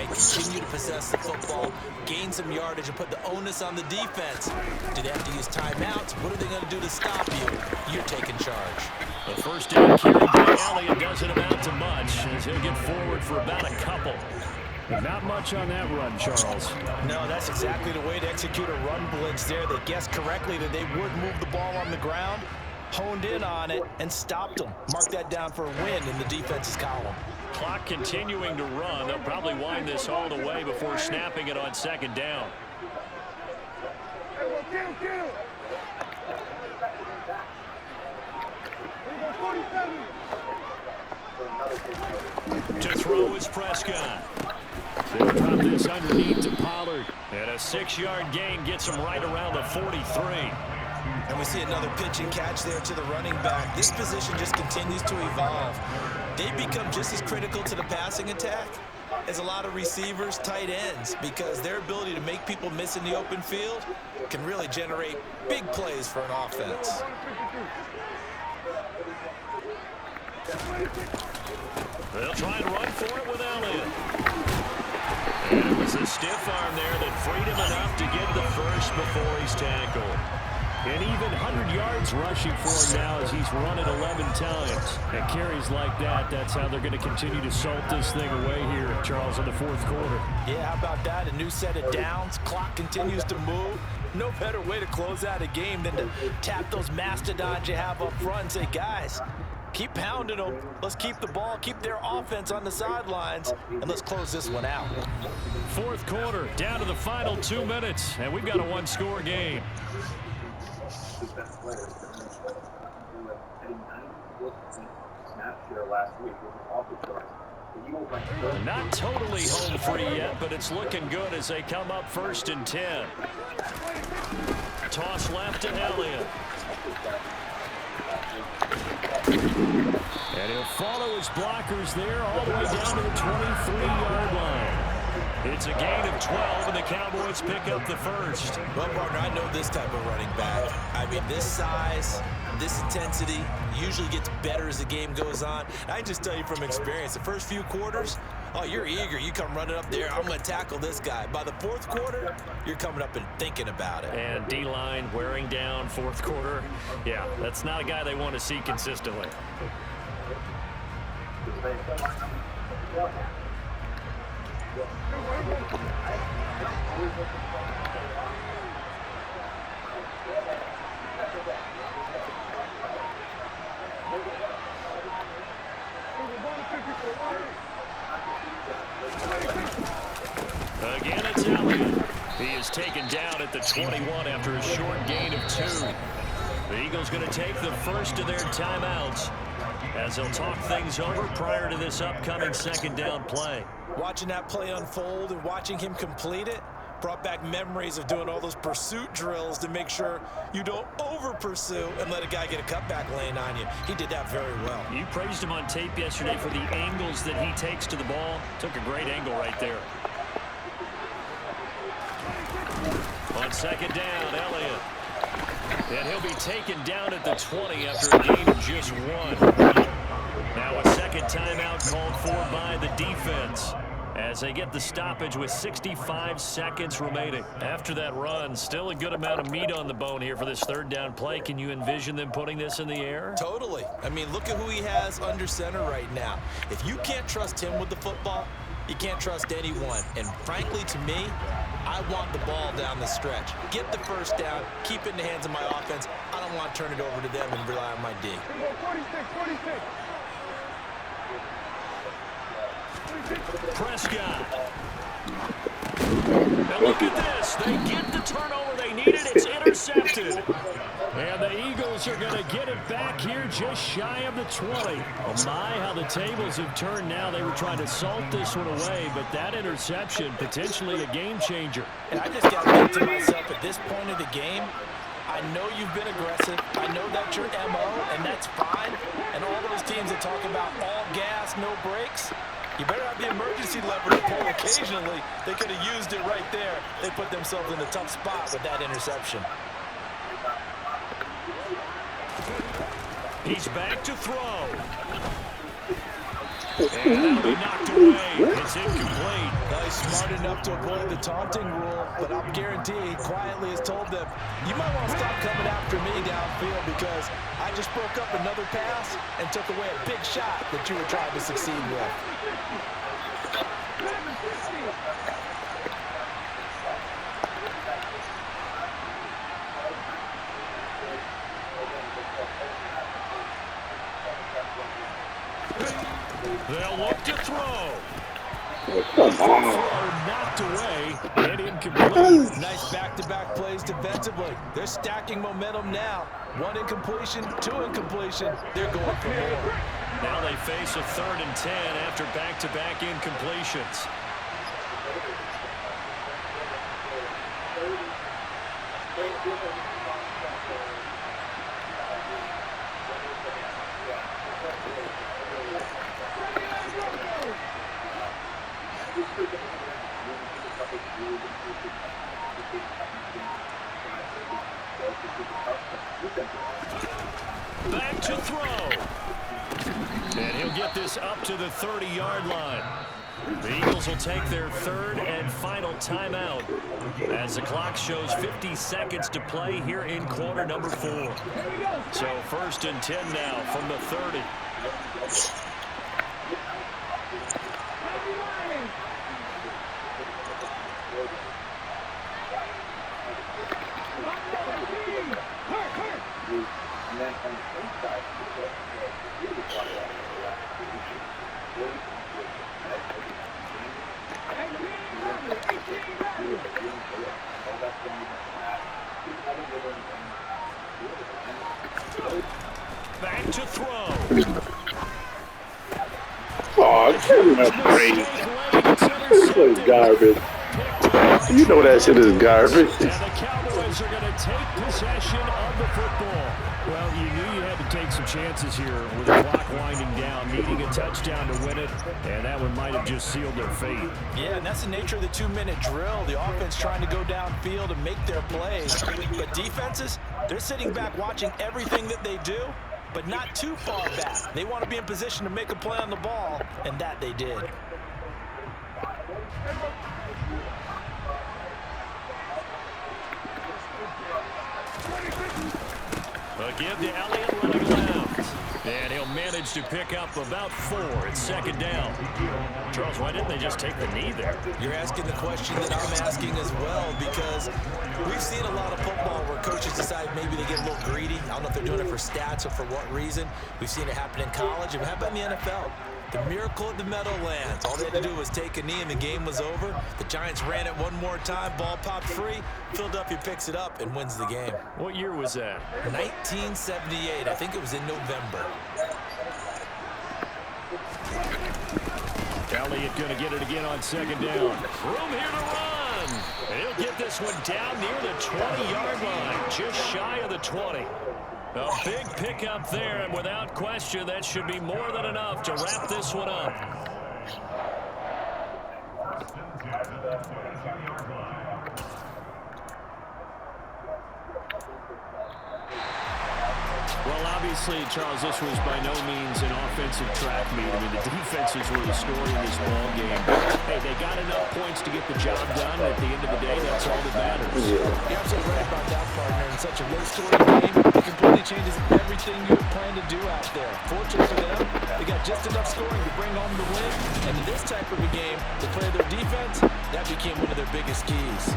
right? Continue to possess the football, gain some yardage, and put the onus on the defense. Do they have to use timeouts? What are they going to do to stop you? You're taking charge. The first down carry by Elliott doesn't amount to much as he'll get forward for about a couple. Not much on that run, Charles. No, that's exactly the way to execute a run blitz there. They guessed correctly that they would move the ball on the ground, honed in on it, and stopped them. Mark that down for a win in the defense's column. Clock continuing to run. They'll probably wind this all the way before snapping it on second down. To throw is Prescott. They'll drop this underneath to Pollard. And a 6-yard gain gets him right around the 43. And we see another pitch and catch there to the running back. This position just continues to evolve. They become just as critical to the passing attack as a lot of receivers, tight ends, because their ability to make people miss in the open field can really generate big plays for an offense. They'll try and run for it with Elliott. And it was a stiff arm there that freed him enough to get the first before he's tackled. And even 100 yards rushing for him now as he's run it 11 times. And carries like that, that's how they're going to continue to salt this thing away here, Charles, in the fourth quarter. Yeah, how about that? A new set of downs. Clock continues to move. No better way to close out a game than to tap those mastodons you have up front and say, guys, keep pounding them. Let's keep the ball, keep their offense on the sidelines, and let's close this one out. Fourth quarter, down to the final 2 minutes, and we've got a one-score game. Not totally home free yet, but it's looking good as they come up 1st and 10. Toss left to Elliott. And he'll follow his blockers there all the way down to the 23-yard line. It's a gain of 12, and the Cowboys pick up the first. Well, partner, I know this type of running back. I mean, this size, this intensity usually gets better as the game goes on. I just tell you from experience, the first few quarters, oh, you're eager. You come running up there, I'm going to tackle this guy. By the fourth quarter, you're coming up and thinking about it. And D-line wearing down fourth quarter. Yeah, that's not a guy they want to see consistently. Again, it's Elliott. He is taken down at the 21 after a short gain of 2. The Eagles going to take the first of their timeouts as they'll talk things over prior to this upcoming second down play. Watching that play unfold and watching him complete it brought back memories of doing all those pursuit drills to make sure you don't over-pursue and let a guy get a cutback lane on you. He did that very well. You praised him on tape yesterday for the angles that he takes to the ball. Took a great angle right there. On second down, Elliott. And he'll be taken down at the 20 after a gain of just 1. Now a second timeout called for by the defense as they get the stoppage with 65 seconds remaining. After that run, still a good amount of meat on the bone here for this third down play. Can you envision them putting this in the air? Totally. I mean, look at who he has under center right now. If you can't trust him with the football, you can't trust anyone. And frankly, to me, I want the ball down the stretch. Get the first down, keep it in the hands of my offense. I don't want to turn it over to them and rely on my D. 46. Prescott. Now look at this. They get the turnover they needed. It's intercepted. And the Eagles are going to get it back here just shy of the 20. Oh my, how the tables have turned now. They were trying to salt this one away, but that interception, potentially a game changer. And I just got to think to myself at this point of the game, I know you've been aggressive. I know that's your MO, and that's fine. And all those teams that talk about all gas, no brakes, you better have the emergency lever to pull occasionally. They could have used it right there. They put themselves in a tough spot with that interception. He's back to throw. And that'll be knocked away. It's incomplete. Nice smart enough to avoid the taunting rule, but I'm guaranteed he quietly has told them, you might want to stop coming after me downfield because I just broke up another pass and took away a big shot that you were trying to succeed with. They'll look to throw. Come on. Knocked away and incomplete. Nice back-to-back plays defensively. They're stacking momentum now. 1 incompletion, 2 incompletion. They're going for more. Now they face a 3rd and 10 after back-to-back incompletions. Back to throw. And he'll get this up to the 30-yard line. The Eagles will take their 3rd and final timeout as the clock shows 50 seconds to play here in quarter number 4. So 1st and 10 now from the 30. Back to throw. Oh, that's crazy. This is garbage. You know that shit is garbage. And the Cowboys are going to take possession of the football. Well, you knew you had to take some chances here with the clock winding down, needing a touchdown to win it, and that one might have just sealed their fate. Yeah, and that's the nature of the 2-minute drill. The offense trying to go downfield and make their plays. But defenses, they're sitting back watching everything that they do, but not too far back. They want to be in position to make a play on the ball, and that they did. Give to Elliott running left. And he'll manage to pick up about 4 at 2nd down. Charles, why didn't they just take the knee there? You're asking the question that I'm asking as well, because we've seen a lot of football where coaches decide maybe they get a little greedy. I don't know if they're doing it for stats or for what reason. We've seen it happen in college. And how about in the NFL? The miracle of the Meadowlands. All they had to do was take a knee and the game was over. The Giants ran it one more time. Ball popped free. Philadelphia picks it up and wins the game. What year was that? 1978. I think it was in November. Elliott going to get it again on 2nd down. Room here to run. And he'll get this one down near the 20-yard line, just shy of the 20. A big pickup there, and without question, that should be more than enough to wrap this one up. Well, obviously, Charles, this was by no means an offensive track meet. I mean, the defenses were the story in this ball game. Hey, they got enough points to get the job done. At the end of the day, that's all that matters. You're absolutely right about that, partner. In such a low-scoring game, it completely changes everything you had planned to do out there. Fortunately for them, they got just enough scoring to bring home the win. And in this type of a game, to play their defense, that became one of their biggest keys.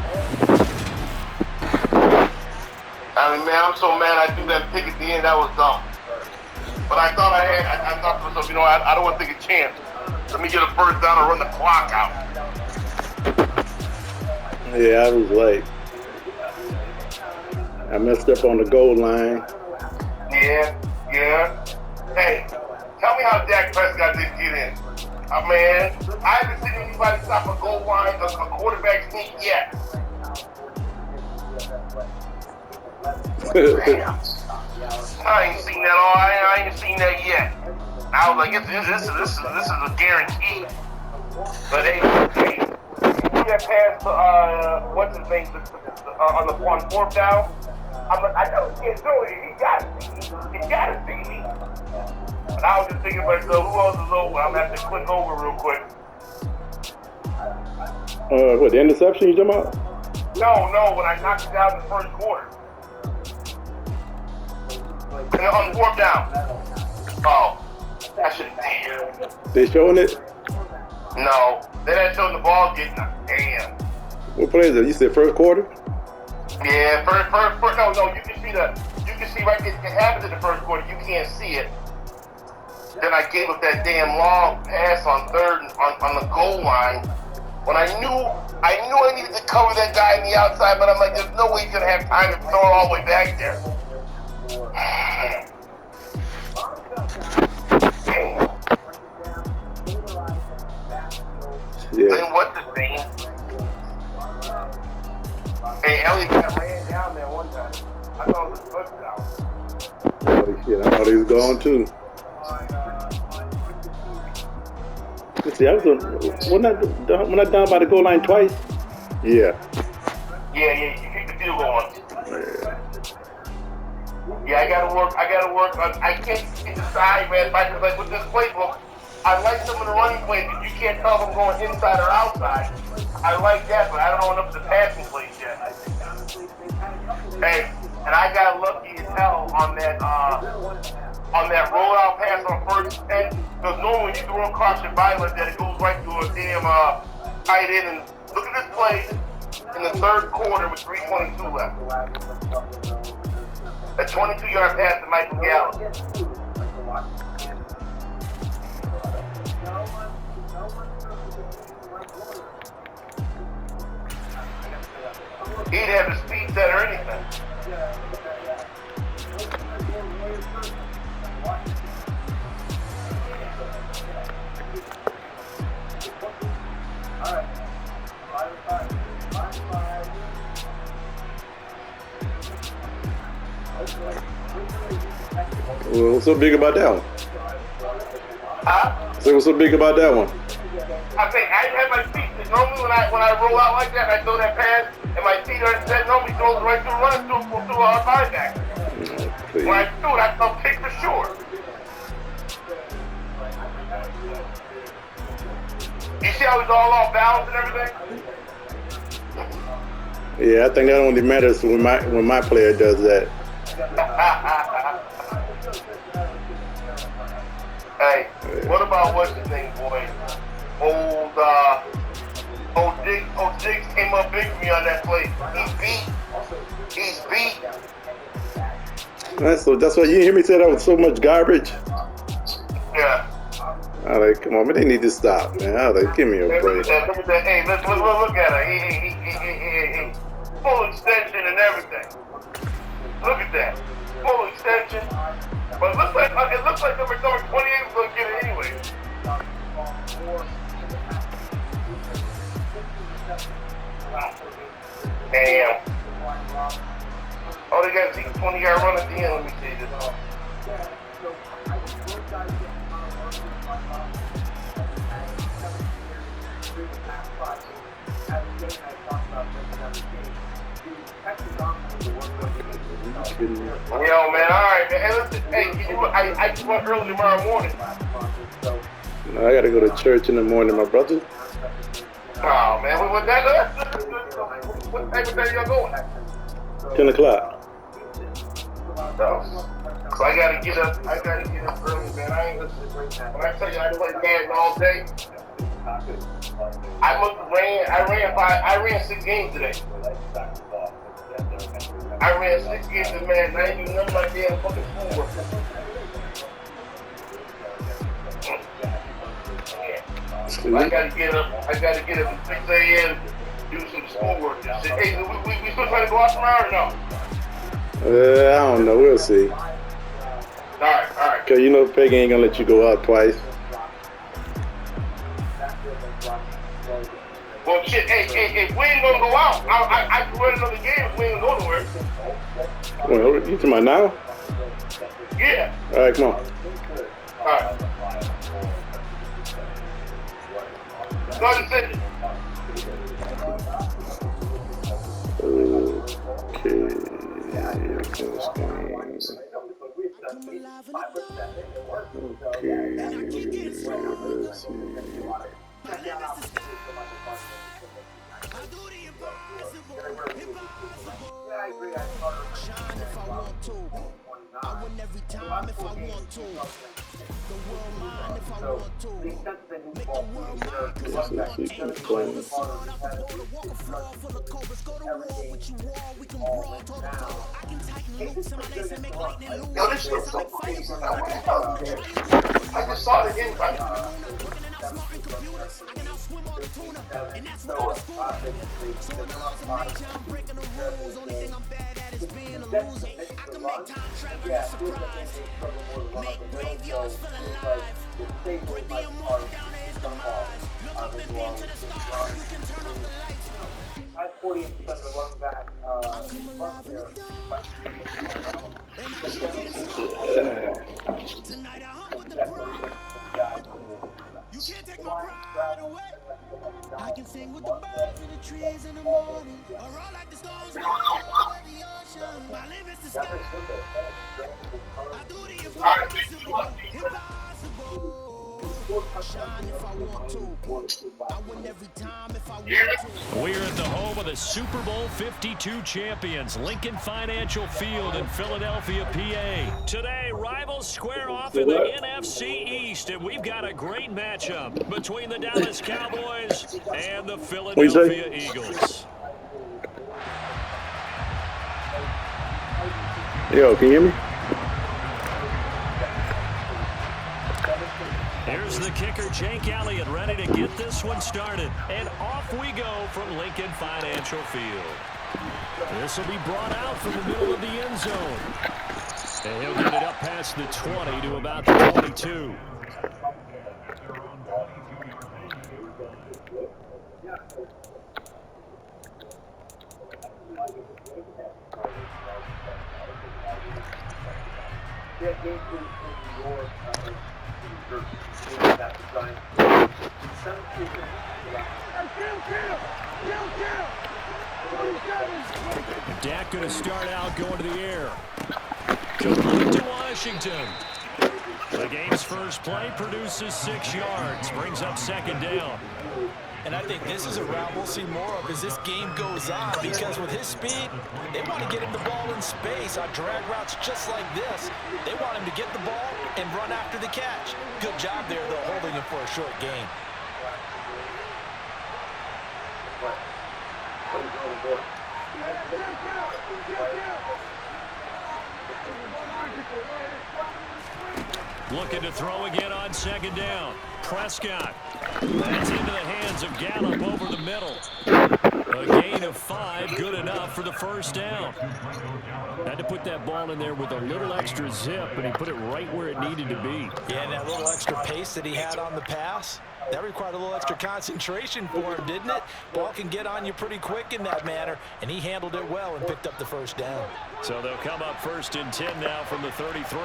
I mean, man, I'm so mad I threw that pick at the end. That was dumb. But I thought I thought to myself, you know, I don't want to take a chance. Let me get a first down and run the clock out. Yeah, I was late. I messed up on the goal line. Yeah. Hey, tell me how Dak Prescott didn't get in. Man, I haven't seen anybody stop a goal line, a quarterback sneak yet. Damn. I ain't seen that all. I ain't seen that yet. I was like, this is a guarantee. But hey, that pass to what's his name on 4th down. I know he can't do it. He got to see me. But I was just thinking, but who else is over? I'm gonna have to click over real quick. What, the interception you talking about? No, when I knocked it out in the first quarter. And on 4th down. Oh, I should damn. They showing it? No, they didn't show the ball getting damn. What play is it? You said first quarter? Yeah, first no, you can see right, it happened in the first quarter, you can't see it. Then I gave up that damn long pass on 3rd on the goal line. When I knew I needed to cover that guy on the outside, but I'm like, there's no way he's gonna have time to throw it all the way back there. Yeah. Then what's the thing? Hey, Elliott got ran down there one time. I thought it was a touchdown. Oh shit, I thought he was gone too. Let's see, when I down by the goal line twice? Yeah. Yeah, you kick the field goal once. Yeah, I gotta work on, I can't decide, man, because like with this playbook, I like some of the running plays, but you can't tell if I'm going inside or outside. I like that, but I don't know enough of the passing plays yet. Hey, and I got lucky as hell on that rollout pass on 1st and 10, because normally when you throw a caution by like that, it goes right to a damn tight end. And look at this play in the 3rd quarter with 3:22 left. A 22-yard pass to Michael Gallup. He'd have the speed set or anything. Well, what's so big about that one? Huh? So what's so big about that one? I think I have my feet. Normally when I roll out like that, I throw that pass, and my feet are set. Normally throws right through running through our linebacker. When I do it, I'll kick for sure. You see how he's all off balance and everything? Yeah, I think that only matters when my player does that. Hey, what about what's his name, boy? Old Diggs came up big for me on that play. He's beat. That's why you hear me say that was so much garbage. Yeah. I like, come on, man, they need to stop, man. I like, give me a break. Look at that. Hey, look at her. He full extension and everything. Look at that. Full extension. But it looks like number 28 was going to get it anyway. Damn. Oh, they got a 20-yard run at the end. Let me see this. Yo, man, all right, man. Hey, listen, I just went early tomorrow morning. I gotta go to church in the morning, my brother. Oh, man, what time y'all going? 10 o'clock. So I gotta get up early, man. I ain't listening to when I tell you I played Madden all day. I ran 6 games today. I ran 6 games of Madden. I ain't do none of my damn fucking schoolwork. I gotta get up at 6 a.m. do some schoolwork and shit. Hey, we still trying to go out tomorrow or no? I don't know. We'll see. All right. Cause you know Peggy ain't gonna let you go out twice. Well, shit. Hey, if we ain't gonna go out, I can run another game if we ain't gonna go nowhere. Well, you talking about now? Yeah. All right, come on. All right. Go ahead and send it. Okay, let's see. time if I want to. The world mine if I want to. Make the world mine cause I want to. I'm the sword, I'm the border, walk a floor full of cobras. Go to war with you all, we can brawl toe to toe. I can tighten loops in my lace and make lightning loose. Yo, this shit's so funny. I just saw it again. Working and outsmarting computers. I can outswim all the tuna. And that's what I'm school. So in the laws of nature, I'm breaking the rules. Only thing I'm bad at is being a loser. I can make time travel a surprise. Make graveyards feel alive. Break the immortal down to his demise. Look up and beam to the stars. You can turn off the lights. I 40% of the run back. Tonight I hunt with the pride. You can't take my pride away. I can sing with the birds and the trees in the morning. Or roll like the stones over the ocean. My live is the sky. I do the impossible. Impossible. Shine if I want to. I win every time if I want to. We're at the home of the Super Bowl 52 champions, Lincoln Financial Field in Philadelphia, PA. Today, rivals square off in the NFC East, and we've got a great matchup between the Dallas Cowboys and the Philadelphia Eagles. Yo, can you hear me? Here's the kicker, Jake Elliott, ready to get this one started. And off we go from Lincoln Financial Field. This will be brought out from the middle of the end zone. And he'll get it up past the 20 to about the 22. Dak going to start out going to the air. Complete to Washington. The game's first play produces 6 yards, brings up second down. And I think this is a route we'll see more of as this game goes on, because with his speed, they want to get him the ball in space on drag routes just like this. They want him to get the ball and run after the catch. Good job there, though, holding him for a short game. Looking to throw again on second down. Prescott. That's into the hands of Gallup over the middle. A gain of 5, good enough for the first down. Had to put that ball in there with a little extra zip, and he put it right where it needed to be. Yeah, and that little extra pace that he had on the pass, that required a little extra concentration for him, didn't it? Ball can get on you pretty quick in that manner, and he handled it well and picked up the first down. So they'll come up 1st and 10 now from the 33.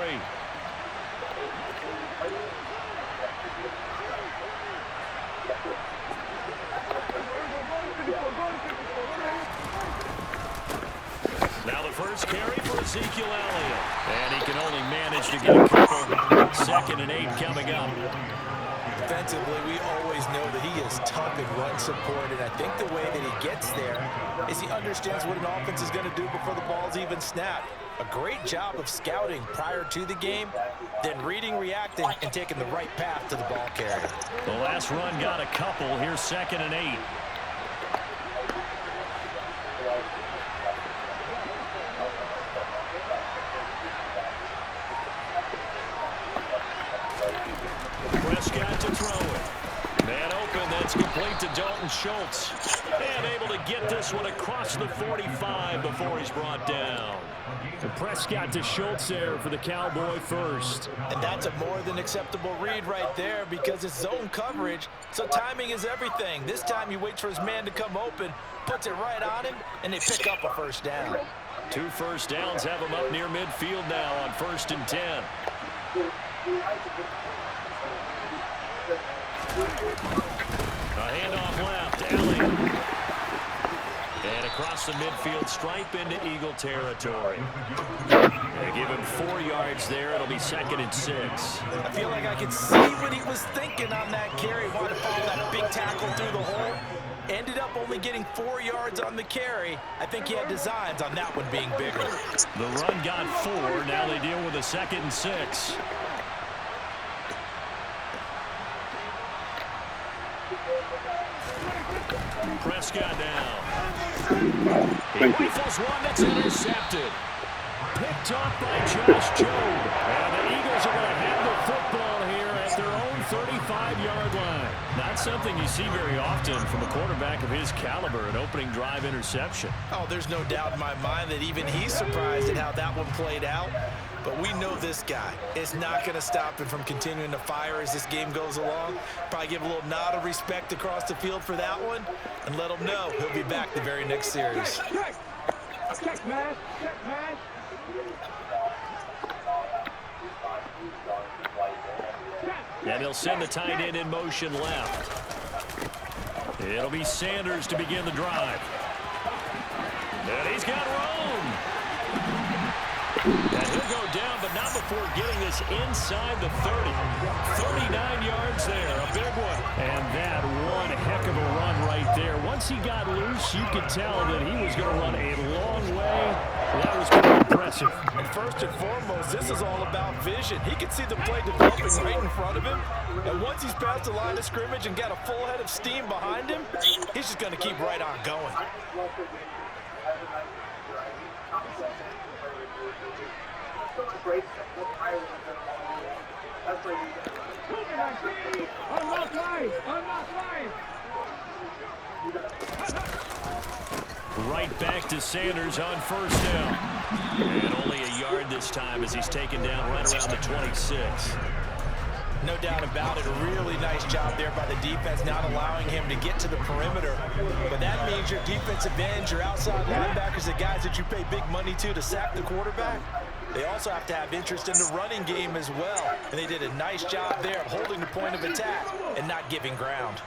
Now the first carry for Ezekiel Elliott. And he can only manage to get a couple. 2nd and 8 coming up. Defensively, we always know that he is tough in run support, and I think the way that he gets there is he understands what an offense is going to do before the ball's even snapped. A great job of scouting prior to the game, then reading, reacting, and taking the right path to the ball carrier. The last run got a couple. Here's 2nd and 8. Prescott to throw it. Man open, that's complete to Dalton Schultz. And able to get this one across the 45 before he's brought down. And Prescott to Schultz there for the Cowboy first. And that's a more than acceptable read right there, because it's zone coverage, so timing is everything. This time he waits for his man to come open, puts it right on him, and they pick up a first down. 2 first downs have him up near midfield now on 1st and 10. A handoff left, Elliott. And across the midfield stripe into Eagle territory. They give him 4 yards there. It'll be 2nd and 6. I feel like I could see what he was thinking on that carry. Wanted to follow that big tackle through the hole. Ended up only getting 4 yards on the carry. I think he had designs on that one being bigger. The run got 4. Now they deal with a 2nd and 6. Prescott now. He rifles one that's intercepted. Picked off by Josh Jobe. And the Eagles are going to have the football here at their own 35-yard line. Not something you see very often from a quarterback of his caliber, an opening drive interception. Oh, there's no doubt in my mind that even he's surprised at how that one played out. But we know this guy is not going to stop him from continuing to fire as this game goes along. Probably give a little nod of respect across the field for that one and let him know he'll be back the very next series. Check, man. Check, man. And he'll send the tight end in motion left. It'll be Sanders to begin the drive. And he's got room. And he'll go down, but not before getting this inside the 30. 39 yards there, a big one. And that one heck of a run right there. Once he got loose, you could tell that he was going to run a long way. That was pretty impressive. And first and foremost, this is all about vision. He can see the play developing right in front of him. And once he's past the line of scrimmage and got a full head of steam behind him, he's just going to keep right on going. Right back to Sanders on first down. And only a yard this time as he's taken down right around the 26. No doubt about it. A really nice job there by the defense, not allowing him to get to the perimeter. But that means your defensive ends, your outside linebackers, the guys that you pay big money to sack the quarterback, they also have to have interest in the running game as well. And they did a nice job there of holding the point of attack and not giving ground.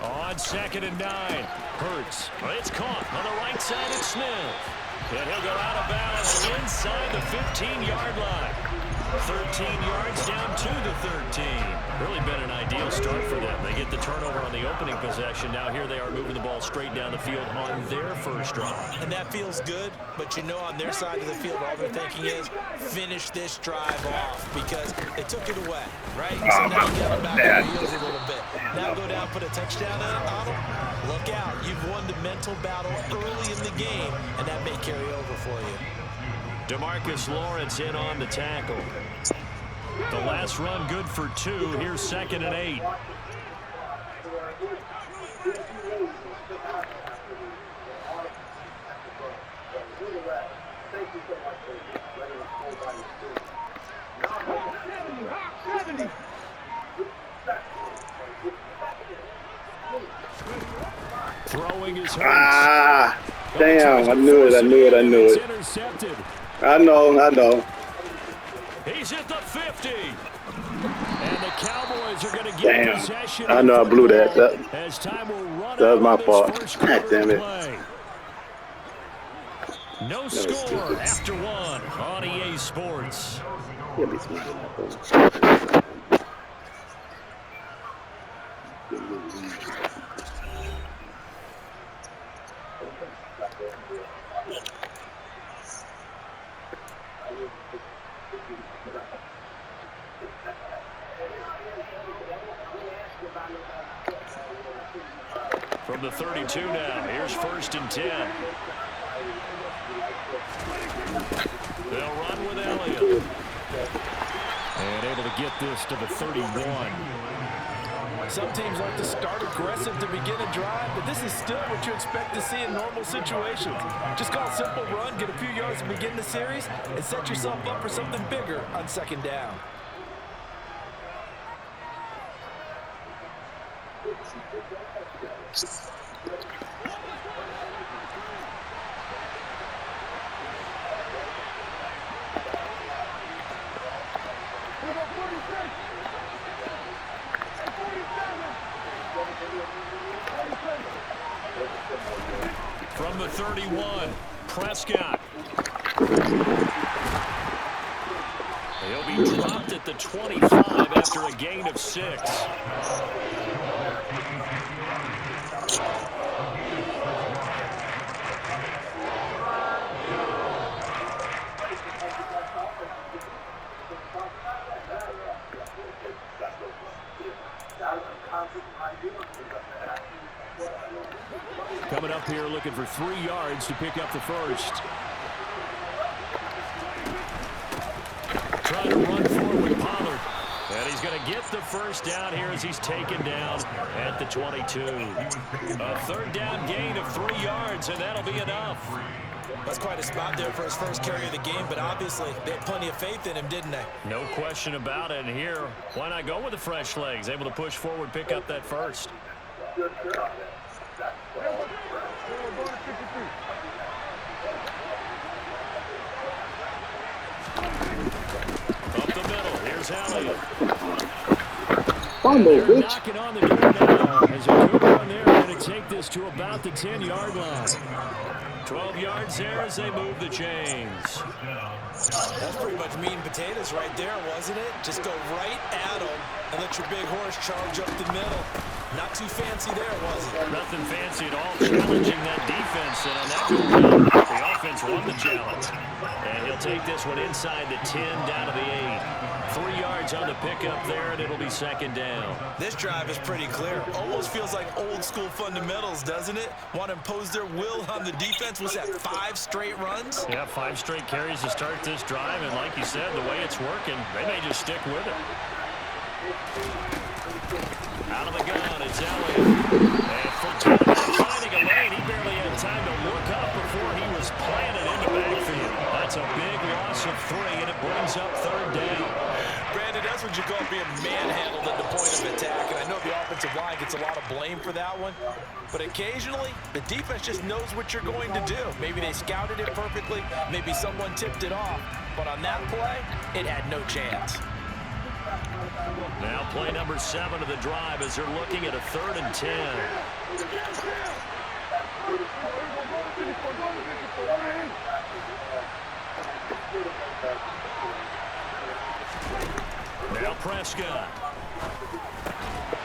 On 2nd and 9, Hurts. It's caught on the right side of Smith. And he'll go out of bounds inside the 15-yard line. 13 yards down to the 13. Really been an ideal start for them. They get the turnover on the opening possession. Now here they are moving the ball straight down the field on their first drive. And that feels good, but you know on their side of the field all they're thinking is finish this drive off because they took it away, right? So now you got them back on the heels a little bit. Now go down, put a touchdown on them. Look out. You've won the mental battle early in the game, and that may carry over for you. DeMarcus Lawrence in on the tackle. The last run good for 2. Here's 2nd and 8. Throwing his Hurts. Damn, I knew it. Intercepted. I know. He's at the 50. And the Cowboys are going to get possession. I know I blew that. As time will run That was my out fault. God damn it. Play. No score after 1 on EA Sports. From the 32 now, here's 1st and 10. They'll run with Elliott. And able to get this to the 31. Some teams like to start aggressive to begin a drive, but this is still what you expect to see in normal situations. Just call a simple run, get a few yards to begin the series, and set yourself up for something bigger on 2nd down. From the 31, Prescott. He'll be dropped at the 25 after a gain of 6. Coming up here looking for 3 yards to pick up the first. Trying to run forward with Pollard. And he's going to get the first down here as he's taken down at the 22. A third down gain of 3 yards, and that'll be enough. That's quite a spot there for his first carry of the game, but obviously they had plenty of faith in him, didn't they? No question about it. And here, why not go with the fresh legs? Able to push forward, pick up that first. Up the middle, here's Elliott. They're knocking on the door now. As a Cougar on there, going to take this to about the 10-yard line. 12 yards there as they move the chains. That's pretty much meat and potatoes right there, wasn't it? Just go right at them and let your big horse charge up the middle. Not too fancy there, was it? Nothing fancy at all. Challenging that defense, and on that go, the offense won the challenge. And he'll take this one inside the 10, down to the 8. 3 yards on the pickup there, and it'll be second down. This drive is pretty clear. Almost feels like old school fundamentals, doesn't it? Want to impose their will on the defense. Was that 5 straight runs? Yeah, 5 straight carries to start this drive, and like you said, the way it's working, they may just stick with it. Out of the gun, it's Elliott. And Fontana finding a lane. He barely had time to look up before he was planted in the backfield. That's a big loss of 3, and it brings up third down. Brandon, that's what you call being manhandled at the point of attack. And I know the offensive line gets a lot of blame for that one. But occasionally, the defense just knows what you're going to do. Maybe they scouted it perfectly. Maybe someone tipped it off. But on that play, it had no chance. Now play number 7 of the drive as they're looking at a 3rd and 10. Now Prescott.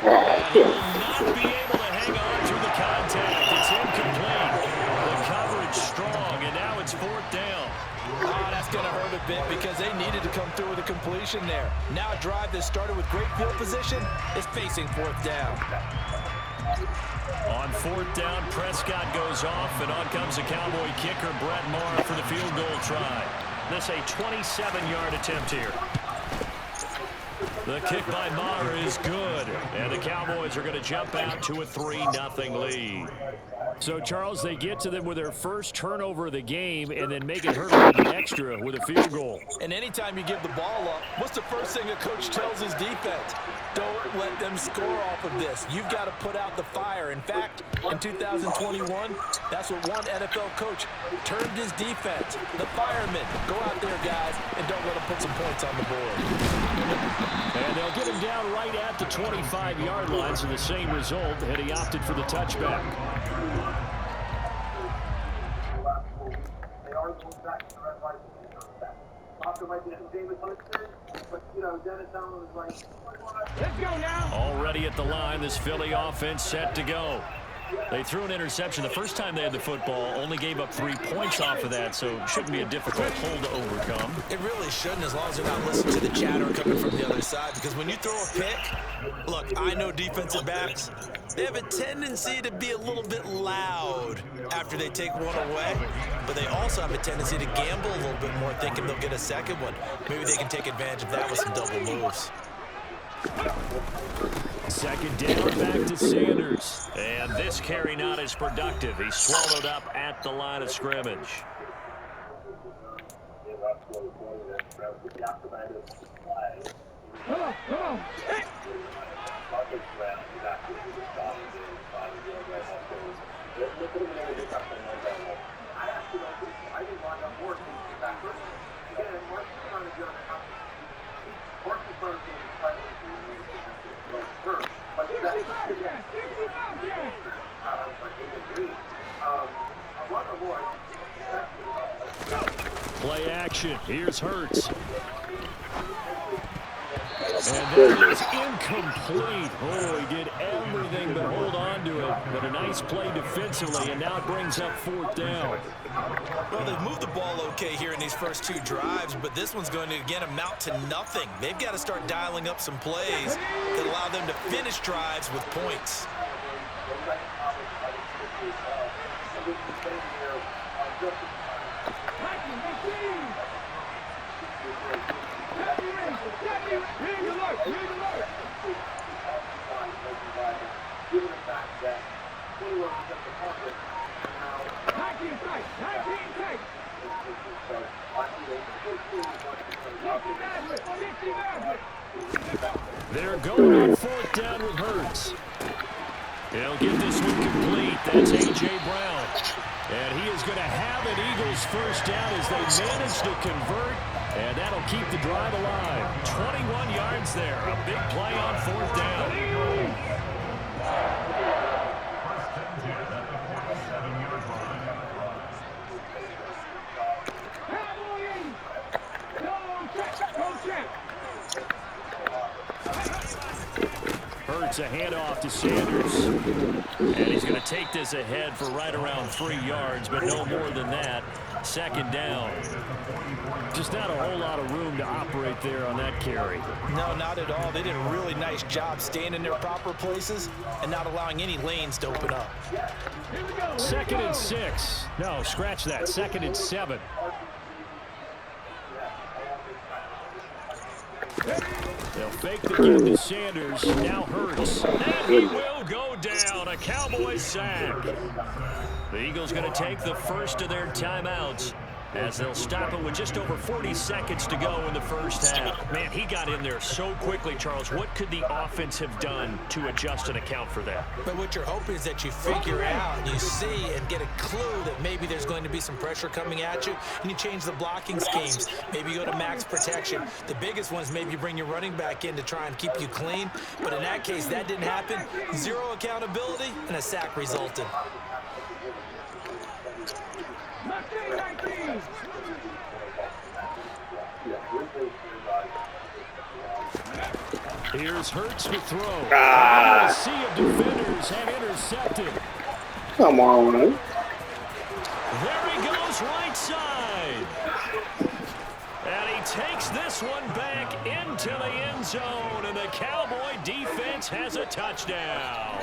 And he will not be able to hang on through the contact. It's incomplete. The coverage strong, and now it's 4th down. Oh, that's going to hurt a bit because they needed to come through with a completion there. Now a drive that started with great field position is facing 4th down. On 4th down, Prescott goes off, and on comes the Cowboy kicker, Brett Maher, for the field goal try. This a 27-yard attempt here. The kick by Maher is good, and the Cowboys are going to jump out to a 3-0 lead. So, Charles, they get to them with their first turnover of the game and then make it hurt a little bit extra with a field goal. And anytime you give the ball up, what's the first thing a coach tells his defense? Don't let them score off of this. You've got to put out the fire. In fact, in 2021, that's what one NFL coach termed his defense. The firemen. Go out there, guys, and don't let them put some points on the board. And they'll get him down right at the 25-yard line, so the same result, and he opted for the touchback. Let's go now. Already at the line, this Philly offense set to go. They threw an interception the first time they had the football, only gave up 3 points off of that, so it shouldn't be a difficult hole to overcome. It really shouldn't, as long as they're not listening to the chatter coming from the other side, because when you throw a pick, look, I know defensive backs, they have a tendency to be a little bit loud after they take one away, but they also have a tendency to gamble a little bit more, thinking they'll get a second one. Maybe they can take advantage of that with some double moves. Second down, back to Sanders. And this carry not as productive. He's swallowed up at the line of scrimmage. Come on. Hey. Play interception. Here's Hurts. And that is incomplete. Oh, he did everything but hold on to it. But a nice play defensively, and now it brings up 4th down. Well, they've moved the ball okay here in these first 2 drives, but this one's going to, again, amount to nothing. They've got to start dialing up some plays that allow them to finish drives with points. They're going on 4th down with Hurts. They'll get this one complete. That's A.J. Brown. And he is going to have an Eagles first down as they manage to convert. And that'll keep the drive alive. 21 yards there. A big play on 4th down. Hurts a handoff to Sanders. And he's going to take this ahead for right around 3 yards, but no more than that. 2nd down. Just not a whole lot of room to operate there on that carry. No, not at all. They did a really nice job staying in their proper places and not allowing any lanes to open up. 2nd and 6. No, scratch that. 2nd and 7. They'll fake the give to Sanders. Now Hurts. And he will go down. A Cowboy sack. The Eagles going to take the first of their timeouts as they'll stop it with just over 40 seconds to go in the first half. Man, he got in there so quickly, Charles. What could the offense have done to adjust and account for that? But what you're hoping is that you figure out and you see and get a clue that maybe there's going to be some pressure coming at you, and you change the blocking schemes. Maybe you go to max protection. The biggest one is maybe you bring your running back in to try and keep you clean. But in that case, that didn't happen. 0 accountability, and a sack resulted. Here's Hurts to throw. A sea of defenders have intercepted. Come on. There he goes right side. And he takes this one back into the end zone, and the Cowboy defense has a touchdown.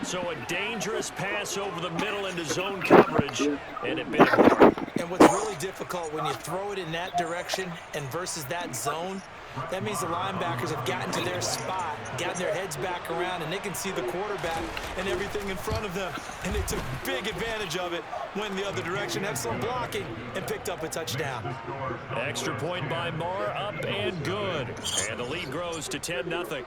So a dangerous pass over the middle into zone coverage, and it bit him hard. And what's really difficult when you throw it in that direction and versus that zone, that means the linebackers have gotten to their spot, gotten their heads back around, and they can see the quarterback and everything in front of them. And they took big advantage of it, went the other direction, had some blocking, and picked up a touchdown. Extra point by Marr, up and good. And the lead grows to 10-0.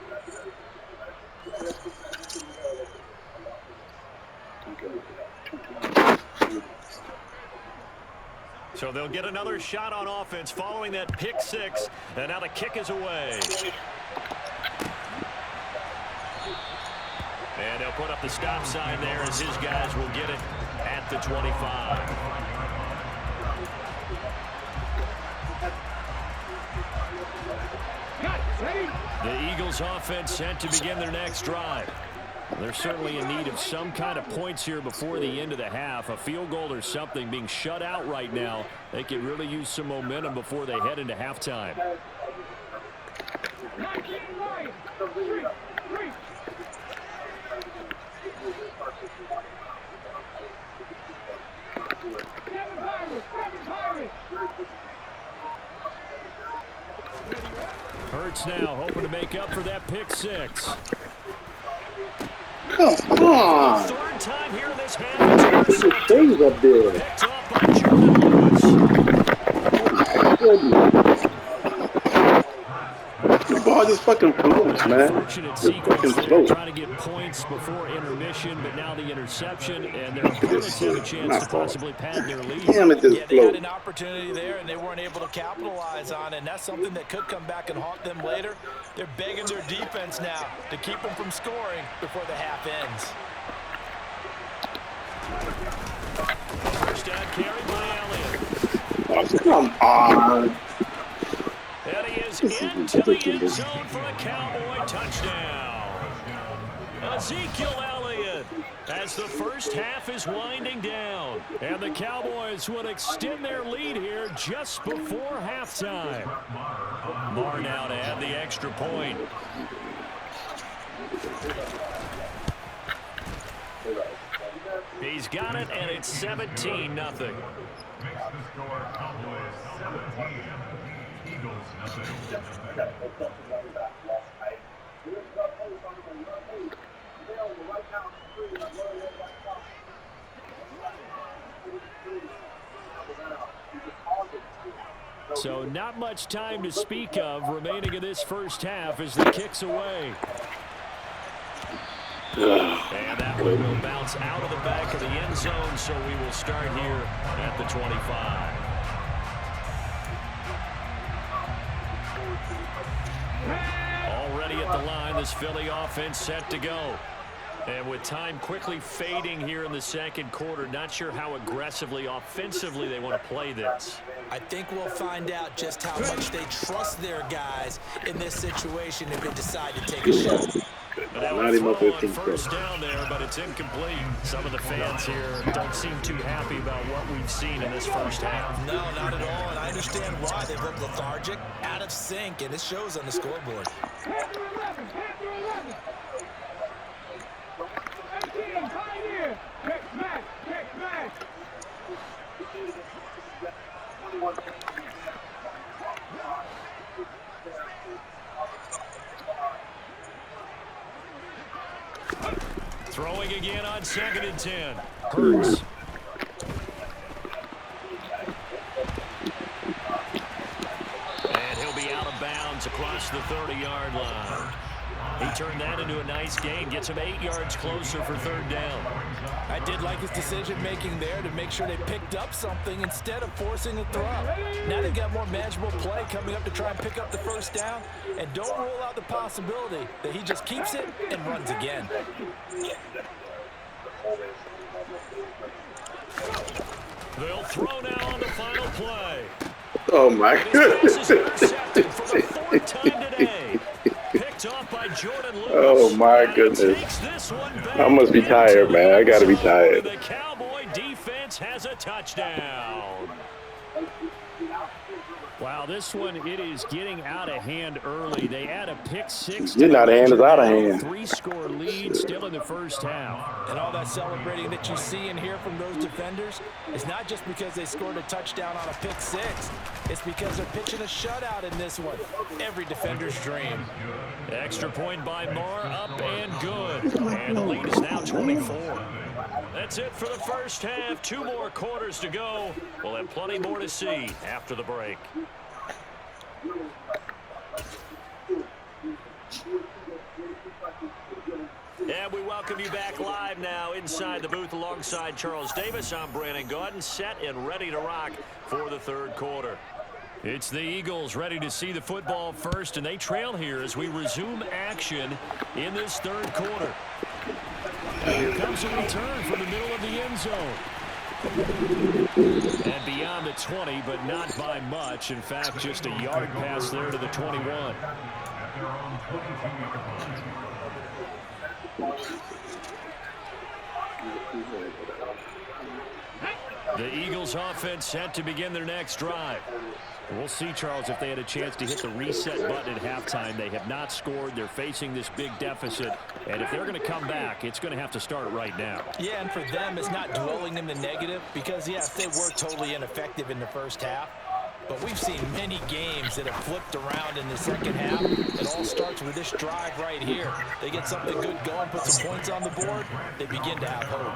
So they'll get another shot on offense following that pick 6, and now the kick is away. And they'll put up the stop sign there as his guys will get it at the 25. The Eagles offense set to begin their next drive. They're certainly in need of some kind of points here before the end of the half. A field goal or something, being shut out right now. They could really use some momentum before they head into halftime. Hurts now hoping to make up for that pick 6. Come on. Third time here in this half. Put the things up there. Picked off by Jordan Lewis. The ball just fucking floats, man. Fortunate sequence there, trying to get points before intermission, but now the interception, and their opponents have a chance to possibly pad their lead. Damn it, this Yeah, they had float. an opportunity there, and they weren't able to capitalize on it, and that's something that could come back and haunt them later. They're begging their defense now to keep them from scoring before the half ends. First down carry by Elliott. Come on. And he is into the end zone for a Cowboy touchdown. Ezekiel Elliott, as the first half is winding down. And the Cowboys would extend their lead here just before halftime. Marr now to add the extra point. He's got it, and it's 17-0. Makes the score Cowboys 17, Eagles nothing. So not much time to speak of remaining in this first half as the kick's away. And that one will bounce out of the back of the end zone, so we will start here at the 25. Already at the line, this Philly offense set to go. And with time quickly fading here in the second quarter, not sure how aggressively, offensively they want to play this. I think we'll find out just how much they trust their guys in this situation if they decide to take a shot. Not even up 15 first down there, but it's incomplete. Some of the fans here don't seem too happy about what we've seen in this first half. No, not at all, and I understand why. They've looked lethargic, out of sync, and it shows on the scoreboard. Throwing again on 2nd and 10. Hurts. And he'll be out of bounds across the 30-yard line. He turned that into a nice gain, gets him 8 yards closer for 3rd down. I did like his decision-making there to make sure they picked up something instead of forcing a throw. Now they've got more manageable play coming up to try and pick up the first down, and don't rule out the possibility that he just keeps it and runs again. They'll throw now on the final play. Oh my goodness. Oh my goodness. I must be tired, man. I gotta be tired. The Cowboy defense has a touchdown. Wow, this one, it is getting out of hand early. They add a pick six. Getting out of hand is out of hand. 3-score lead still in the first half. And all that celebrating that you see and hear from those defenders is not just because they scored a touchdown on a pick six. It's because they're pitching a shutout in this one. Every defender's dream. Extra point by Marr, up and good. And the lead is now 24. That's it for the first half. 2 more quarters to go. We'll have plenty more to see after the break. And we welcome you back live now inside the booth alongside Charles Davis. I'm Brandon Gaudin, set and ready to rock for the 3rd quarter. It's the Eagles ready to see the football first, and they trail here as we resume action in this 3rd quarter. Here comes a return from the middle of the end zone. And beyond the 20, but not by much. In fact, just a yard pass there to the 21. The Eagles offense set to begin their next drive. We'll see, Charles, if they had a chance to hit the reset button at halftime. They have not scored. They're facing this big deficit. And if they're going to come back, it's going to have to start right now. Yeah, and for them, it's not dwelling in the negative because, yes, they were totally ineffective in the first half. But we've seen many games that have flipped around in the second half. It all starts with this drive right here. They get something good going, put some points on the board, they begin to have hope.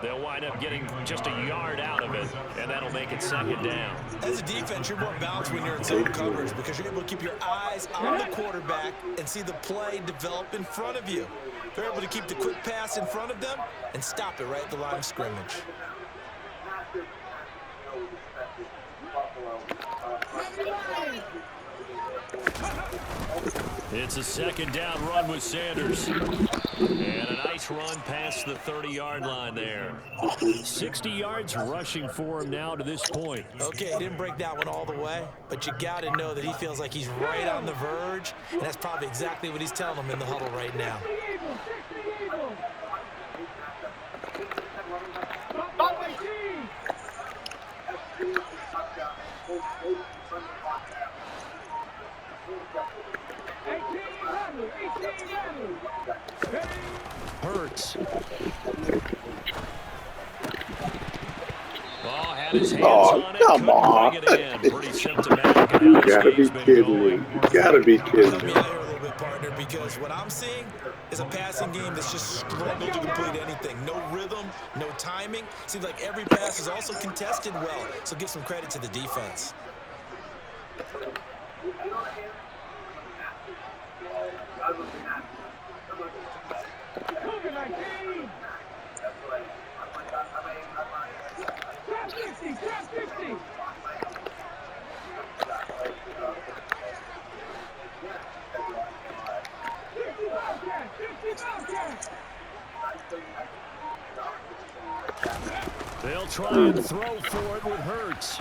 They'll wind up getting just a yard out of it, and that'll make it 2nd down. As a defense, you're more balanced when you're in zone coverage because you're able to keep your eyes on the quarterback and see the play develop in front of you. They're able to keep the quick pass in front of them and stop it right at the line of scrimmage. It's a second down run with Sanders. And a nice run past the 30-yard line there. 60 yards rushing for him now to this point. Okay, he didn't break that one all the way, but you got to know that he feels like he's right on the verge, and that's probably exactly what he's telling them in the huddle right now. Hurts. Had his hands on it. Come on. Bring it in. Pretty symptomatic. You gotta be kidding me. You gotta be kidding Help me. me out here a little bit, partner, because what I'm seeing is a passing game that's just struggled to complete anything. No rhythm, no timing. Seems like every pass is also contested well, so give some credit to the defense. They'll try and throw for it with Hurts.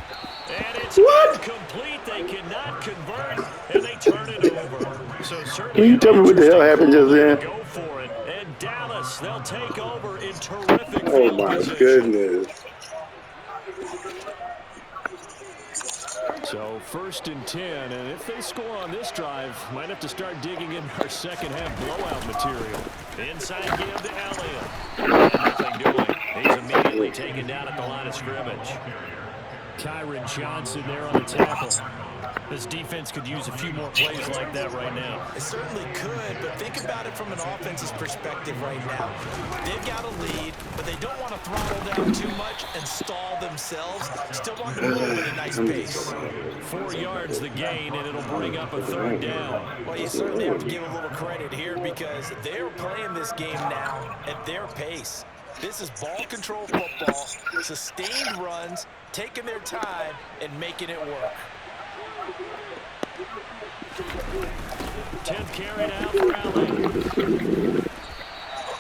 And it's incomplete. They cannot convert, and they turn it over. So certainly, Can you tell me what the hell happened just then? Go for it. And Dallas, they'll take over in terrific Oh field my position. goodness. So 1st and 10, and if they score on this drive, might have to start digging in our second half blowout material. Inside give to Elliott. Nothing doing. He's immediately taken down at the line of scrimmage. Kyron Johnson there on the tackle. This defense could use a few more plays like that right now. It certainly could, but think about it from an offense's perspective right now. They've got a lead, but they don't want to throttle down too much and stall themselves. Still want to move at a nice pace. 4 yards the gain, and it'll bring up a 3rd down. Well, you certainly have to give a little credit here because they're playing this game now at their pace. This is ball control football, sustained runs, taking their time, and making it work. 10th carry now for Allen.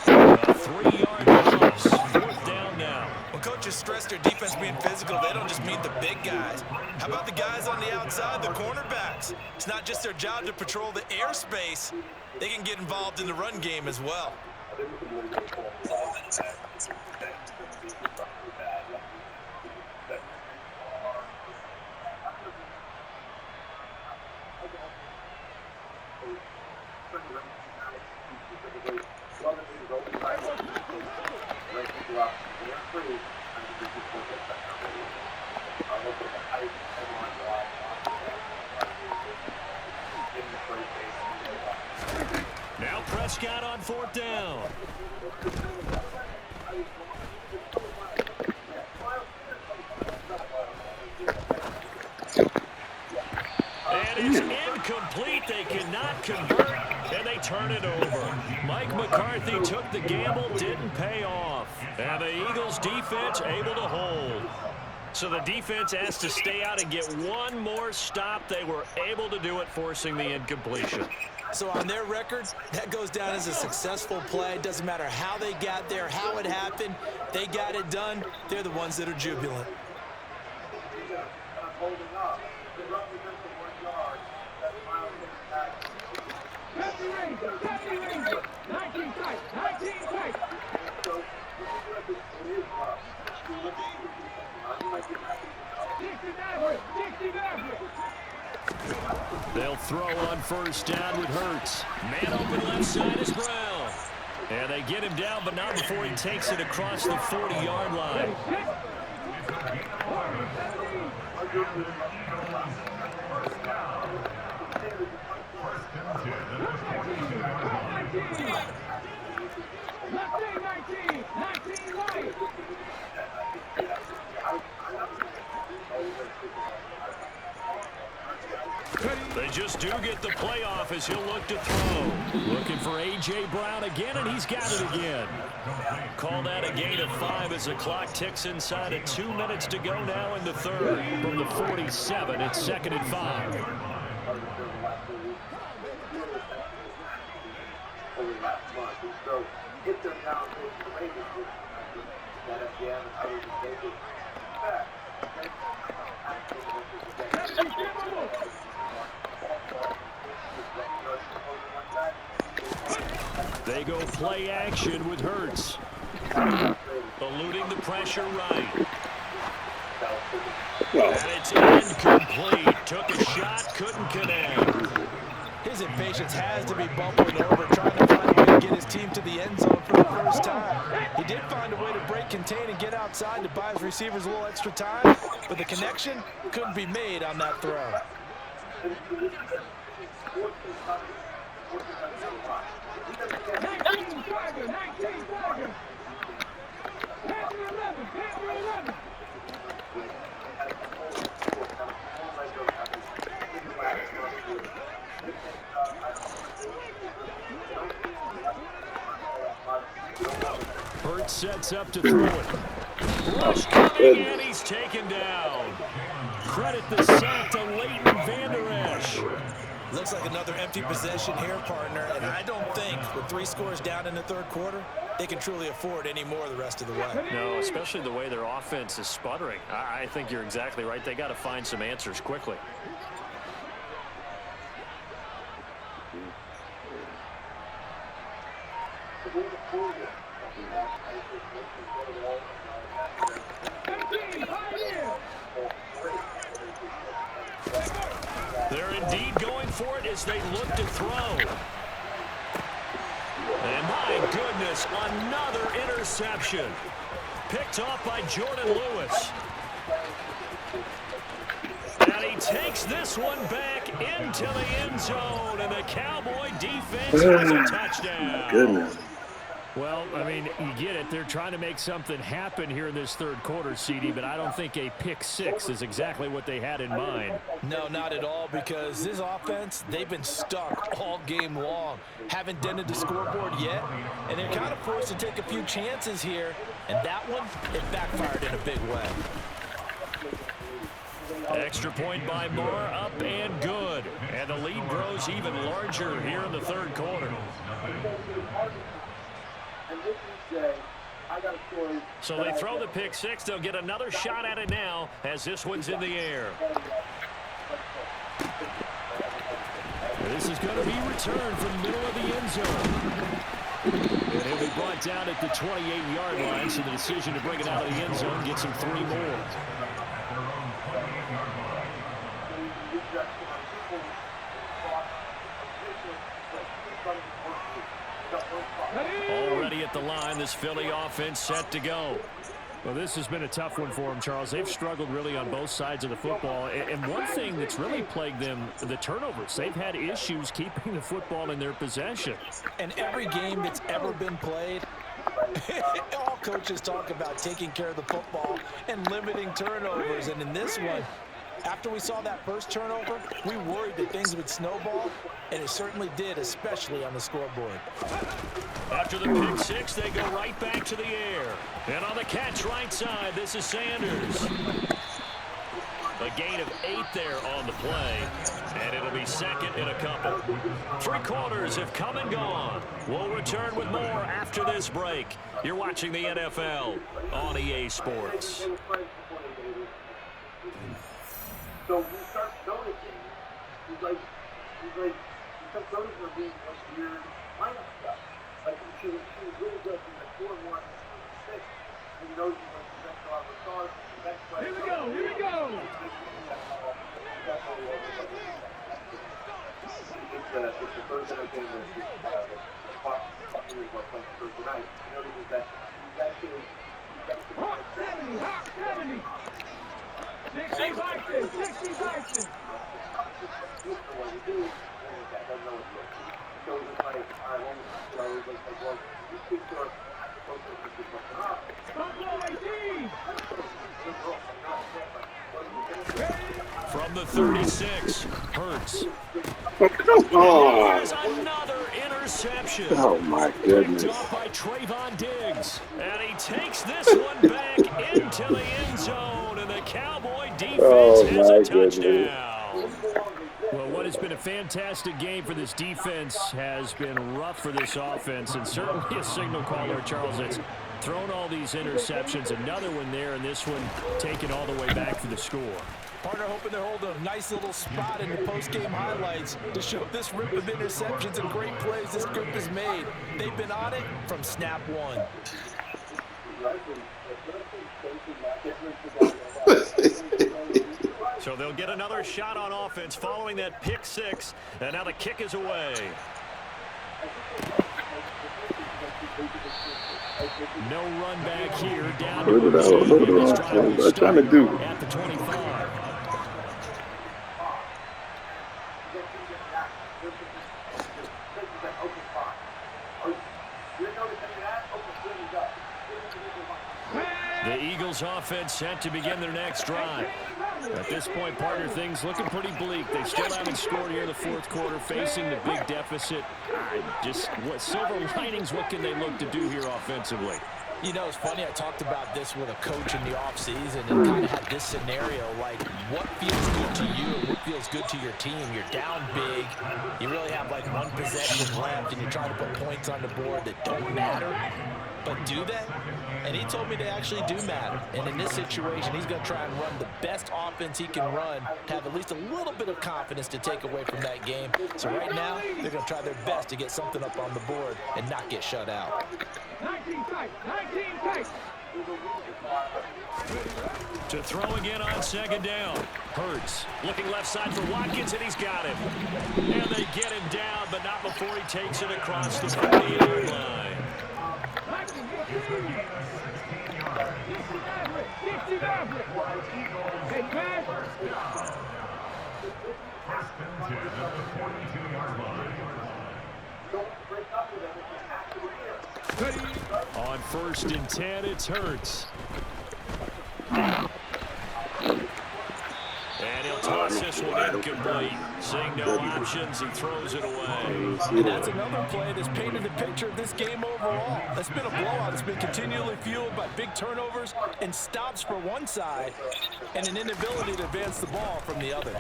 A 3-yard loss. 4th down now. When coaches stress their defense being physical, they don't just mean the big guys. How about the guys on the outside, the cornerbacks? It's not just their job to patrol the airspace. They can get involved in the run game as well. Now Prescott on 4th down. And it's incomplete. They cannot convert, and they turn it over. Mike McCarthy took the gamble, didn't pay off. And the Eagles defense able to hold. So the defense has to stay out and get one more stop. They were able to do it, forcing the incompletion. So on their record, that goes down as a successful play. Doesn't matter how they got there, how it happened. They got it done. They're the ones that are jubilant. They'll throw on 1st down with Hurts. Man open left side is Brown. And they get him down, but not before he takes it across the 40-yard line. They just do get the playoff as he'll look to throw. Looking for A.J. Brown again, and he's got it again. Call that a gain of 5 as the clock ticks inside of 2 minutes to go now in the 3rd. From the 47, it's 2nd and 5. They go play action with Hurts. Eluding the pressure right. And it's incomplete. Took a shot, couldn't connect. His impatience has to be bubbling over, trying to find a way to get his team to the end zone for the first time. He did find a way to break contain and get outside to buy his receivers a little extra time, but the connection couldn't be made on that throw. Hurts sets up to throw it. Rush coming, and he's taken down. Credit the sack to Leighton Vander Esch. Looks like another empty possession here, partner, and I don't think with 3 scores down in the third quarter, they can truly afford any more the rest of the way. No, especially the way their offense is sputtering. I think you're exactly right. They got to find some answers quickly. They're indeed going for it as they look to throw. And my goodness, another interception. Picked off by Jordan Lewis. And he takes this one back into the end zone, and the Cowboy defense has a touchdown. Goodness. Well, I mean, you get it. They're trying to make something happen here in this third quarter, CD, but I don't think a pick six is exactly what they had in mind. No, not at all, because this offense, they've been stuck all game long. Haven't dented the scoreboard yet, and they're kind of forced to take a few chances here, and that one, it backfired in a big way. Extra point by Moore, up and good. And the lead grows even larger here in the third quarter. So they throw the pick six. They'll get another shot at it now as this one's in the air. This is going to be returned from the middle of the end zone. And he'll be brought down at the 28-yard line, so the decision to bring it out of the end zone gets him 3 more. Already at the line, this Philly offense set to go. Well, this has been a tough one for them, Charles. They've struggled really on both sides of the football. And one thing that's really plagued them, the turnovers. They've had issues keeping the football in their possession. And every game that's ever been played, all coaches talk about taking care of the football and limiting turnovers. And in this one, after we saw that first turnover, we worried that things would snowball, and it certainly did, especially on the scoreboard. After the pick six, they go right back to the air. And on the catch right side, this is Sanders. A gain of 8 there on the play, and it'll be second in a couple. 3 quarters have come and gone. We'll return with more after this break. You're watching the NFL on EA Sports. So we start noticing, he's like, you start noticing her being like weird lineup stuff. Like she was really good from the 4-1 to 6, and you know she's like the best of her stars. Here we go, here we go! It's the first time game where she's Buccaneers were playing Thursday night. You notice that he's actually Hot 70, hot 70! 60 Vikings, 60 Vikings. From the 36, Hurts. Come on. There's another interception. Oh, my goodness. Picked off by Trayvon Diggs. And he takes this one back into the end zone. And the Cowboy defense has a touchdown. Well, what has been a fantastic game for this defense has been rough for this offense, and certainly a signal caller, Charles, that's thrown all these interceptions. Another one there, and this one taken all the way back for the score. Partner hoping to hold a nice little spot in the post-game highlights to show this rip of interceptions and great plays this group has made. They've been on it from snap one. So they'll get another shot on offense following that pick six, and now the kick is away. No run back here. Down What am I trying to do? At the 25. The Eagles offense set to begin their next drive. At this point, partner, things looking pretty bleak. They still haven't scored here in the fourth quarter, facing the big deficit. Just what silver linings, what can they look to do here offensively? You know, it's funny, I talked about this with a coach in the offseason and kind of had this scenario, like what feels good to you and what feels good to your team. You're down big. You really have like one possession left and you're trying to put points on the board that don't matter. But do they? And he told me they actually do matter. And in this situation, he's going to try and run the best offense he can run, have at least a little bit of confidence to take away from that game. So right now, they're going to try their best to get something up on the board and not get shut out. 19 tight, 19 tight. To throw again on second down. Hurts looking left side for Watkins, and he's got him. And they get him down, but not before he takes it across the 40-yard line. On 1st and 10, it's Hurts. And he'll toss this one incomplete. Seeing no options, he throws it away. And that's another play that's painted the picture of this game overall. It's been a blowout. It's been continually fueled by big turnovers and stops for one side and an inability to advance the ball from the other.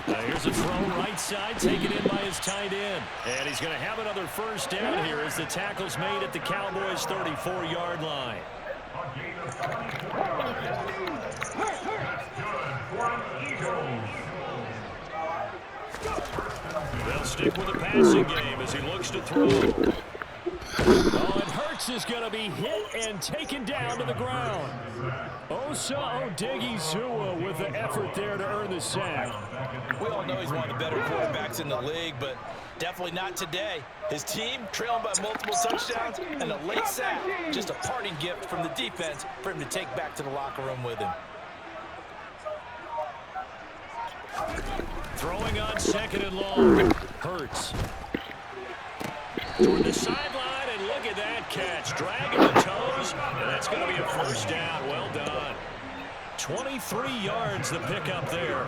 Here's a throw right side, taken in by his tight end. And he's going to have another first down here as the tackle's made at the Cowboys' 34-yard line. They'll stick with the passing game as he looks to throw. Oh, and Hurts is going to be hit and taken down to the ground. Osa Odighizuwa with the effort there to earn the sack. We all know he's one of the better quarterbacks in the league, but definitely not today. His team trailing by multiple touchdowns and a late sack. Just a parting gift from the defense for him to take back to the locker room with him. Throwing on second and long. Hurts. Toward the sideline, and look at that catch. Dragging the toes, and that's going to be a first down. Well done. 23 yards the pickup there.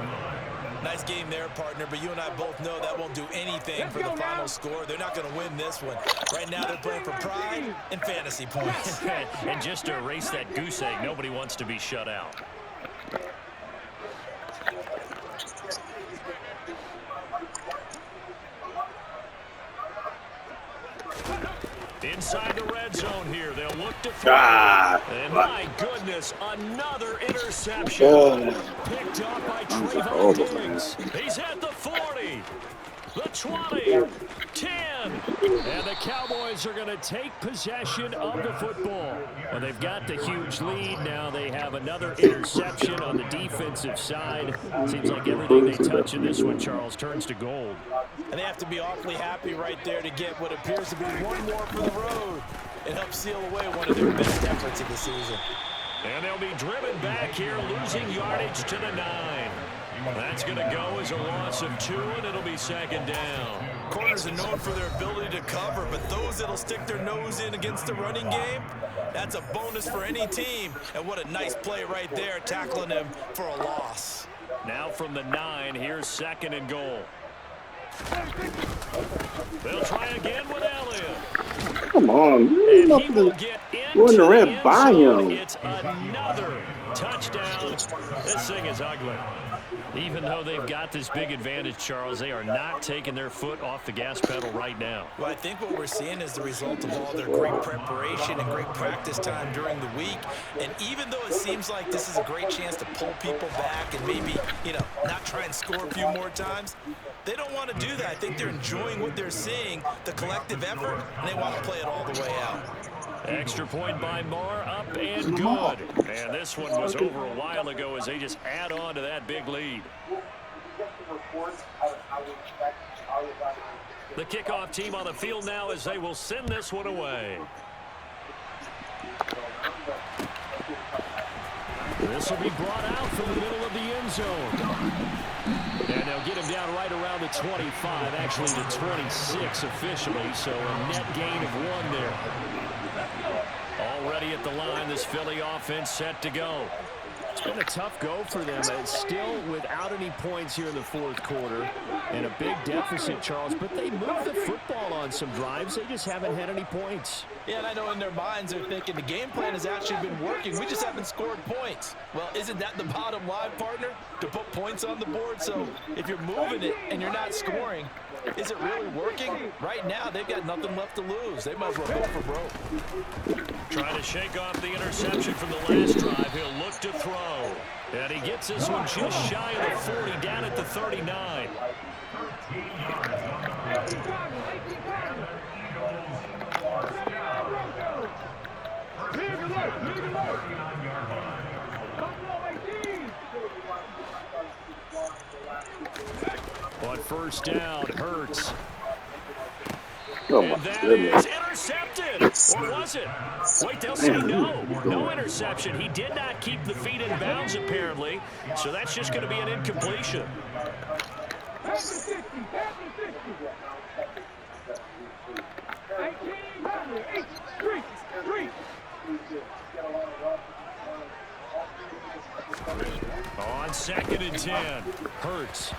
Nice game there, partner, but you and I both know that won't do anything for the final score. They're not going to win this one. Right now they're playing for pride and fantasy points. And just to erase that goose egg, nobody wants to be shut out. Inside the red zone here, they'll look to throw. And my goodness, another interception. Picked up by Trayvon Diggs. He's at the 40, the 20, 10. And the Cowboys are going to take possession of the football. And they've got the huge lead. Now they have another interception on the defensive side. Seems like everything they touch in this one, Charles, turns to gold. And they have to be awfully happy right there to get what appears to be one more for the road and help seal away one of their best efforts of the season. And they'll be driven back here, losing yardage to the 9. That's going to go as a loss of 2, and it'll be second down. Corners are known for their ability to cover, but those that'll stick their nose in against the running game, that's a bonus for any team. And what a nice play right there, tackling him for a loss. Now from the 9, here's second and goal. They'll try again with Elliott. Come on. And he will get into the end zone. It's another touchdown. This thing is ugly. Even though they've got this big advantage, Charles, they are not taking their foot off the gas pedal right now. Well, I think what we're seeing is the result of all their great preparation and great practice time during the week. And even though it seems like this is a great chance to pull people back and maybe, not try and score a few more times, they don't want to do that. I think they're enjoying what they're seeing, the collective effort, and they want to play it all the way out. Extra point by Marr, up and good. And this one was over a while ago as they just add on to that big lead. The kickoff team on the field now as they will send this one away. This will be brought out from the middle of the end zone. And they'll get him down right around the 25, actually the 26 officially, so a net gain of 1 there. Already at the line, this Philly offense set to go. It's been a tough go for them. It's still without any points here in the fourth quarter and a big deficit, Charles, but they moved the football on some drives. They just haven't had any points. Yeah, and I know in their minds they're thinking the game plan has actually been working. We just haven't scored points. Well, isn't that the bottom line, partner? To put points on the board? So if you're moving it and you're not scoring, is it really working? Right now, they've got nothing left to lose. They might as well go for broke. Trying to shake off the interception from the last drive. He'll look to throw. And he gets this one just shy of the 40, down at the 39. On first down, Hurts. And that is intercepted. Or was it? Wait, they'll say no. No interception. He did not keep the feet in bounds, apparently. So that's just going to be an incompletion. On 2nd and 10, Hurts.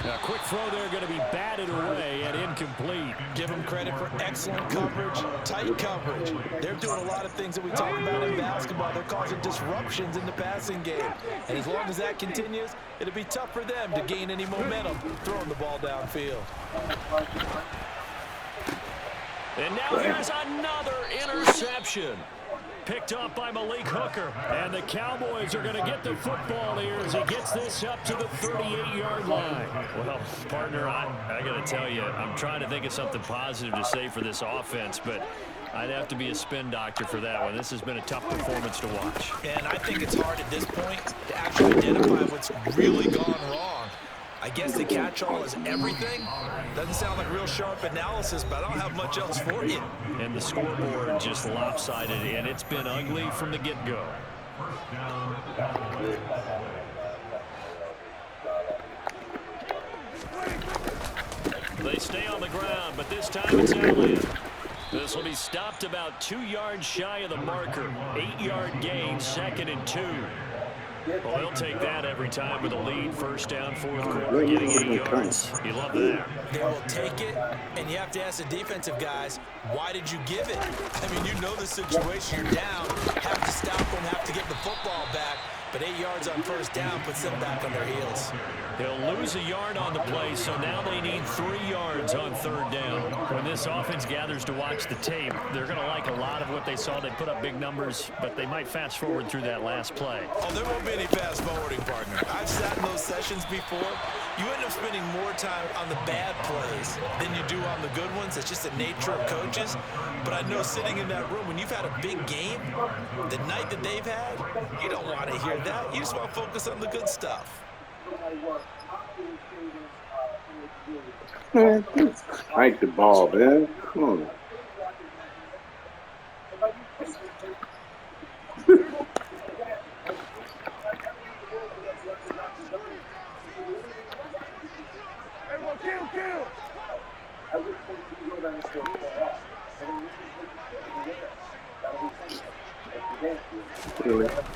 A quick throw there going to be batted away and incomplete. Give them credit for excellent coverage, tight coverage. They're doing a lot of things that we talk about in basketball. They're causing disruptions in the passing game. And as long as that continues, it'll be tough for them to gain any momentum throwing the ball downfield. And now here's another interception. Picked up by Malik Hooker. And the Cowboys are going to get the football here as he gets this up to the 38-yard line. Well, partner, I got to tell you, I'm trying to think of something positive to say for this offense, but I'd have to be a spin doctor for that one. This has been a tough performance to watch. And I think it's hard at this point to actually identify what's really gone wrong. I guess the catch-all is everything. Doesn't sound like real sharp analysis, but I don't have much else for you. And the scoreboard just lopsided, and it's been ugly from the get-go. They stay on the ground, but this time it's Elliott. This will be stopped about 2 yards shy of the marker. 8-yard gain, 2nd and 2. Well, they'll take that every time with a lead. First down, fourth quarter, getting 8 yards. You love that. They will take it, and you have to ask the defensive guys, why did you give it? I mean, you know the situation. You're down, have to stop them, have to get the football back. But 8 yards on first down puts them back on their heels. They'll lose a yard on the play, so now they need 3 yards on third down. When this offense gathers to watch the tape, they're going to like a lot of what they saw. They put up big numbers, but they might fast forward through that last play. Oh, there won't be any fast forwarding, partner. I've sat in those sessions before. You end up spending more time on the bad plays than you do on the good ones. It's just the nature of coaches. But I know sitting in that room, when you've had a big game, the night that they've had, you don't want to hear that. You just want to focus on the good stuff. Man, strike the ball, man. Come on.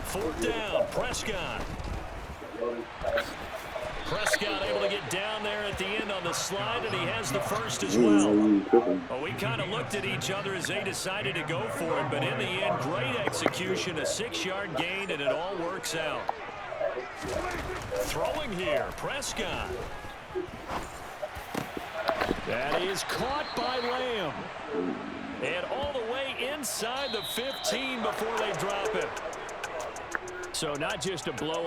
Fourth down, Prescott. Prescott able to get down there at the end on the slide, and he has the first as well. Well, we kind of looked at each other as they decided to go for it, but in the end, great execution, a 6-yard gain, and it all works out. Throwing here, Prescott. That is caught by Lamb. And all the way inside the 15 before they drop it. So not just a blowout.